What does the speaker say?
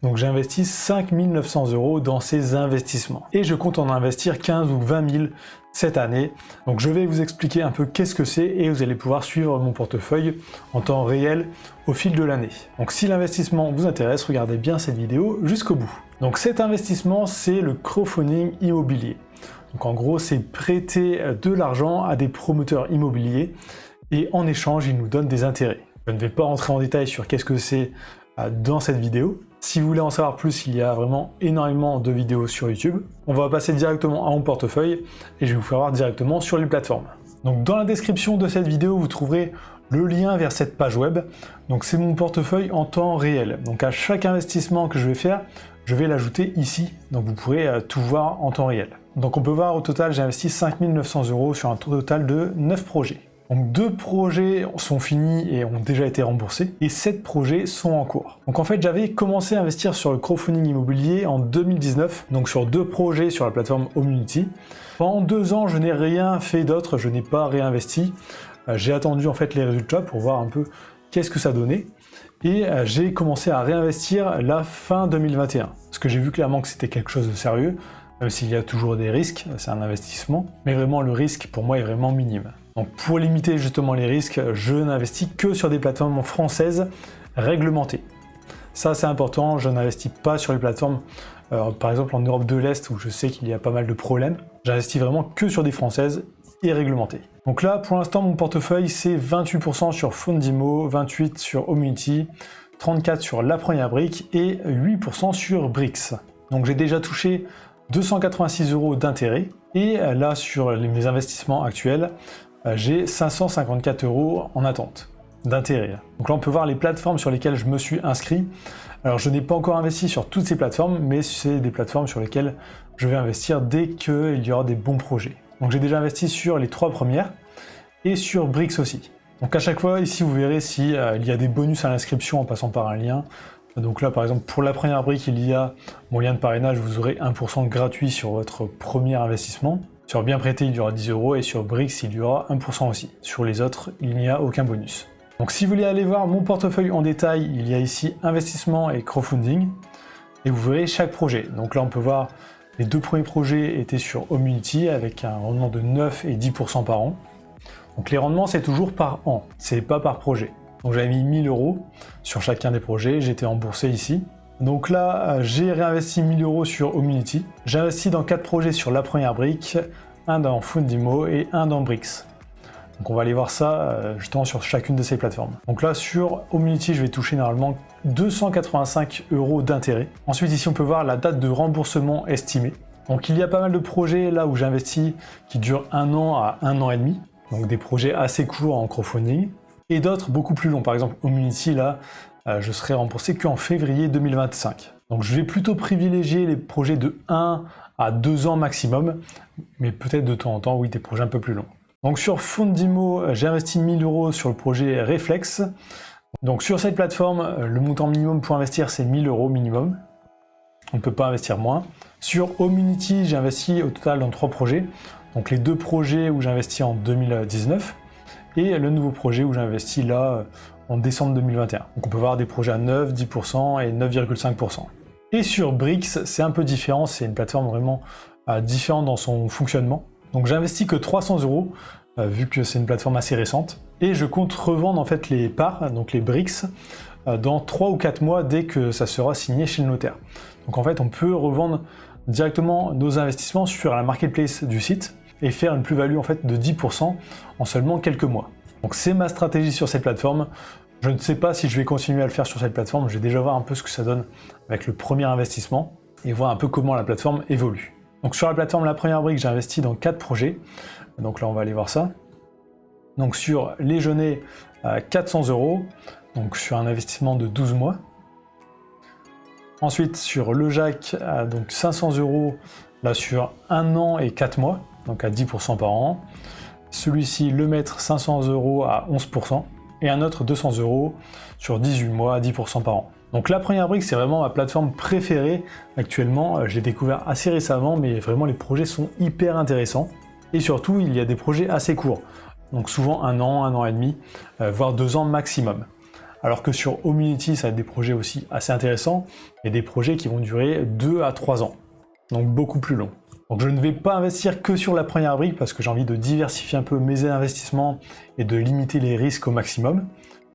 Donc j'ai investi 5 900 € dans ces investissements. Et je compte en investir 15 ou 20 000 cette année. Donc je vais vous expliquer un peu qu'est-ce que c'est et vous allez pouvoir suivre mon portefeuille en temps réel au fil de l'année. Donc si l'investissement vous intéresse, regardez bien cette vidéo jusqu'au bout. Donc cet investissement, c'est le crowdfunding immobilier. Donc en gros, c'est prêter de l'argent à des promoteurs immobiliers et en échange, ils nous donnent des intérêts. Je ne vais pas rentrer en détail sur qu'est-ce que c'est dans cette vidéo. Si vous voulez en savoir plus, il y a vraiment énormément de vidéos sur YouTube. On va passer directement à mon portefeuille et je vais vous faire voir directement sur les plateformes. Donc dans la description de cette vidéo, vous trouverez le lien vers cette page web. Donc c'est mon portefeuille en temps réel. Donc à chaque investissement que je vais faire, je vais l'ajouter ici. Donc vous pourrez tout voir en temps réel. Donc on peut voir au total, j'ai investi 5 900 € sur un total de 9 projets. Donc 2 projets sont finis et ont déjà été remboursés et 7 projets sont en cours. Donc en fait j'avais commencé à investir sur le crowdfunding immobilier en 2019, donc sur 2 projets sur la plateforme Homunity. Pendant 2 ans je n'ai rien fait d'autre, je n'ai pas réinvesti. J'ai attendu en fait les résultats pour voir un peu qu'est-ce que ça donnait. Et j'ai commencé à réinvestir la fin 2021. Parce que j'ai vu clairement que c'était quelque chose de sérieux, même s'il y a toujours des risques, c'est un investissement. Mais vraiment le risque pour moi est vraiment minime. Donc pour limiter justement les risques, je n'investis que sur des plateformes françaises réglementées. Ça c'est important, je n'investis pas sur les plateformes, par exemple en Europe de l'Est où je sais qu'il y a pas mal de problèmes. J'investis vraiment que sur des françaises et réglementées. Donc là pour l'instant mon portefeuille c'est 28% sur Fundimo, 28% sur Homunity, 34% sur La Première Brique et 8% sur Brix. Donc j'ai déjà touché 286 € d'intérêt et là sur mes investissements actuels, j'ai 554 € en attente d'intérêt. Donc là on peut voir les plateformes sur lesquelles je me suis inscrit. Alors je n'ai pas encore investi sur toutes ces plateformes, mais c'est des plateformes sur lesquelles je vais investir dès qu'il y aura des bons projets. Donc j'ai déjà investi sur les 3 premières et sur Brix aussi. Donc à chaque fois ici vous verrez si il y a des bonus à l'inscription en passant par un lien. Donc là par exemple pour La Première Brique il y a mon lien de parrainage, vous aurez 1% gratuit sur votre premier investissement. Sur Bien Prêté il y aura 10 € et sur Brix il y aura 1% aussi. Sur les autres il n'y a aucun bonus. Donc si vous voulez aller voir mon portefeuille en détail, il y a ici investissement et crowdfunding et vous verrez chaque projet. Donc là on peut voir les 2 premiers projets étaient sur Homunity avec un rendement de 9 et 10% par an. Donc les rendements c'est toujours par an, c'est pas par projet. Donc j'avais mis 1000 € sur chacun des projets, j'étais remboursé ici. Donc là j'ai réinvesti 1000 € sur Homunity. J'ai investi dans 4 projets sur La Première Brique, un dans Fundimo et un dans Brix. Donc on va aller voir ça justement sur chacune de ces plateformes. Donc là sur Homunity je vais toucher normalement 285 € d'intérêt. Ensuite ici on peut voir la date de remboursement estimée. Donc il y a pas mal de projets là où j'investis qui durent 1 an à 1 an et demi. Donc des projets assez courts en crowdfunding. Et d'autres beaucoup plus longs. Par exemple Homunity là je serai remboursé qu'en février 2025. Donc je vais plutôt privilégier les projets de 1 à 2 ans maximum. Mais peut-être de temps en temps oui des projets un peu plus longs. Donc sur Fundimo, j'ai investi 1000 € sur le projet Reflex. Donc sur cette plateforme, le montant minimum pour investir, c'est 1000 € minimum. On ne peut pas investir moins. Sur Homunity, j'ai investi au total dans 3 projets. Donc les 2 projets où j'ai investi en 2019 et le nouveau projet où j'ai investi là en décembre 2021. Donc on peut voir des projets à 9, 10% et 9,5%. Et sur Brix, c'est un peu différent. C'est une plateforme vraiment différente dans son fonctionnement. Donc j'ai investi que 300 € vu que c'est une plateforme assez récente et je compte revendre en fait les parts, donc les Brix, dans 3 ou 4 mois dès que ça sera signé chez le notaire. Donc en fait on peut revendre directement nos investissements sur la marketplace du site et faire une plus-value en fait de 10% en seulement quelques mois. Donc c'est ma stratégie sur cette plateforme. Je ne sais pas si je vais continuer à le faire sur cette plateforme, je vais déjà voir un peu ce que ça donne avec le premier investissement et voir un peu comment la plateforme évolue. Donc sur la plateforme La Première Brique, j'ai investi dans 4 projets. Donc là, on va aller voir ça. Donc sur Les Genêts, 400 €, donc sur un investissement de 12 mois. Ensuite sur Le Jacques, donc 500 € là sur 1 an et 4 mois, donc à 10% par an. Celui-ci, Le Maître, 500 € à 11%. Et un autre 200 € sur 18 mois à 10% par an. Donc La Première Brique, c'est vraiment ma plateforme préférée actuellement. Je l'ai découvert assez récemment, mais vraiment les projets sont hyper intéressants. Et surtout, il y a des projets assez courts. Donc souvent 1 an et demi, voire 2 ans maximum. alors que sur Homunity, ça va être des projets aussi assez intéressants, et des projets qui vont durer 2 à 3 ans, donc beaucoup plus long. Donc je ne vais pas investir que sur la première brique parce que j'ai envie de diversifier un peu mes investissements et de limiter les risques au maximum.